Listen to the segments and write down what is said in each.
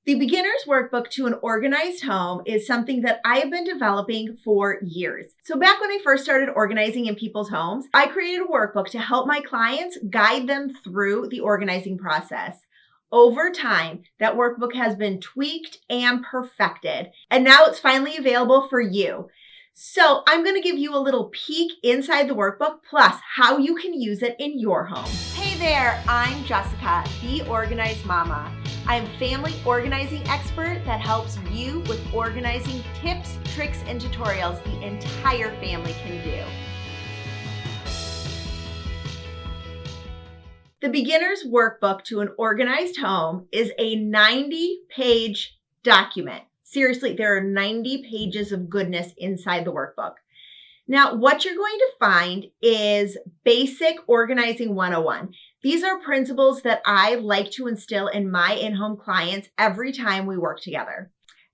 The Beginner's Workbook to an Organized Home is something that I have been developing for years. So back when I first started organizing in people's homes, I created a workbook to help my clients guide them through the organizing process. Over time, that workbook has been tweaked and perfected, and now it's finally available for you. So I'm going to give you a little peek inside the workbook, plus how you can use it in your home. Hey there, I'm Jessica, the Organized Mama. I'm a family organizing expert that helps you with organizing tips, tricks, and tutorials the entire family can do. The Beginner's Workbook to an Organized Home is a 90-page document. Seriously, there are 90 pages of goodness inside the workbook. Now, what you're going to find is basic organizing 101. These are principles that I like to instill in my in-home clients every time we work together.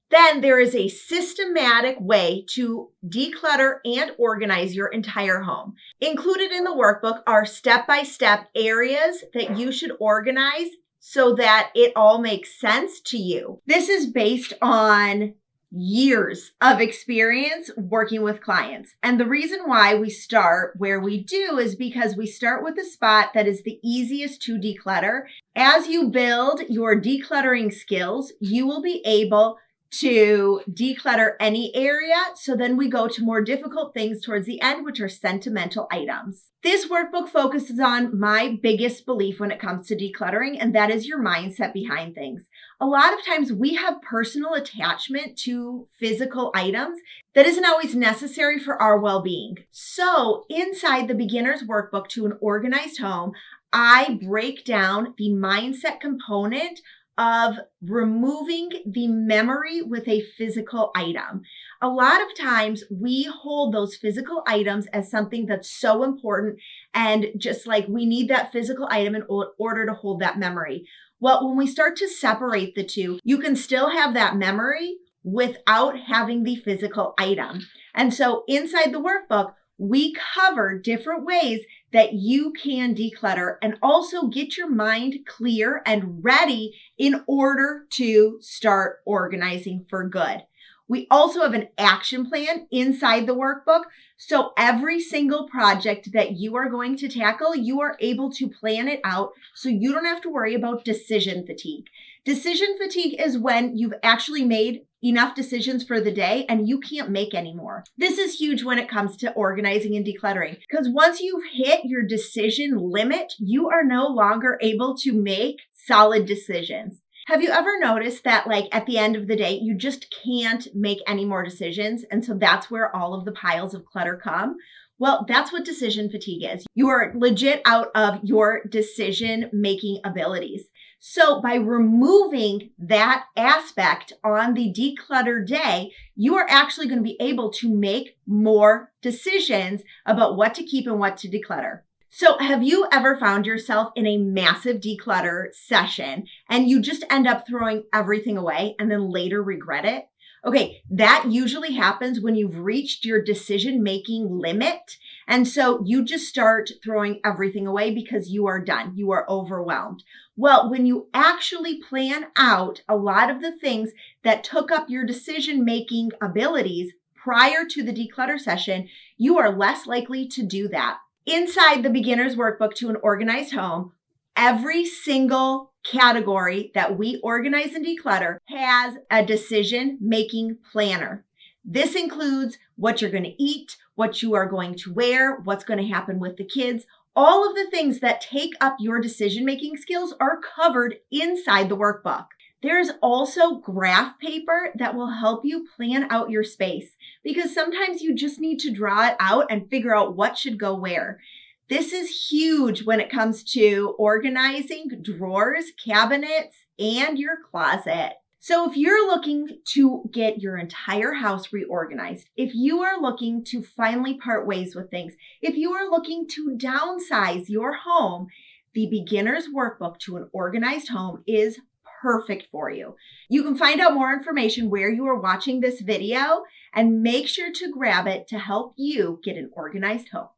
Then there is a systematic way to declutter and organize your entire home. Included in the workbook are step-by-step areas that you should organize so that it all makes sense to you. This is based on years of experience working with clients. And the reason why we start where we do is because we start with a spot that is the easiest to declutter. As you build your decluttering skills, you will be able to declutter any area. So then we go to more difficult things towards the end, which are sentimental items. This workbook focuses on my biggest belief when it comes to decluttering, and that is your mindset behind things. A lot of times we have personal attachment to physical items that isn't always necessary for our well-being. So inside the Beginner's Workbook to an Organized Home, I break down the mindset component of removing the memory with a physical item. A lot of times we hold those physical items as something that's so important and just like we need that physical item in order to hold that memory. Well, when we start to separate the two, you can still have that memory without having the physical item. And so inside the workbook, we cover different ways that you can declutter and also get your mind clear and ready in order to start organizing for good. We also have an action plan inside the workbook. So every single project that you are going to tackle, you are able to plan it out so you don't have to worry about decision fatigue. Decision fatigue is when you've actually made enough decisions for the day and you can't make any more. This is huge when it comes to organizing and decluttering because once you've hit your decision limit, you are no longer able to make solid decisions. Have you ever noticed that like at the end of the day, you just can't make any more decisions? And so that's where all of the piles of clutter come. Well, that's what decision fatigue is. You are legit out of your decision-making abilities. So by removing that aspect on the declutter day, you are actually going to be able to make more decisions about what to keep and what to declutter. So have you ever found yourself in a massive declutter session and you just end up throwing everything away and then later regret it? Okay, that usually happens when you've reached your decision-making limit. And so you just start throwing everything away because you are done. You are overwhelmed. Well, when you actually plan out a lot of the things that took up your decision-making abilities prior to the declutter session, you are less likely to do that. Inside the Beginner's Workbook to an Organized Home, every single category that we organize and declutter has a decision-making planner. This includes what you're going to eat, what you are going to wear, what's going to happen with the kids. All of the things that take up your decision-making skills are covered inside the workbook. There's also graph paper that will help you plan out your space because sometimes you just need to draw it out and figure out what should go where. This is huge when it comes to organizing drawers, cabinets, and your closet. So if you're looking to get your entire house reorganized, if you are looking to finally part ways with things, if you are looking to downsize your home, the Beginner's Workbook to an Organized Home is perfect for you. You can find out more information where you are watching this video and make sure to grab it to help you get an organized home.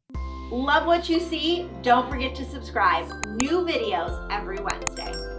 Love what you see? Don't forget to subscribe. New videos every Wednesday.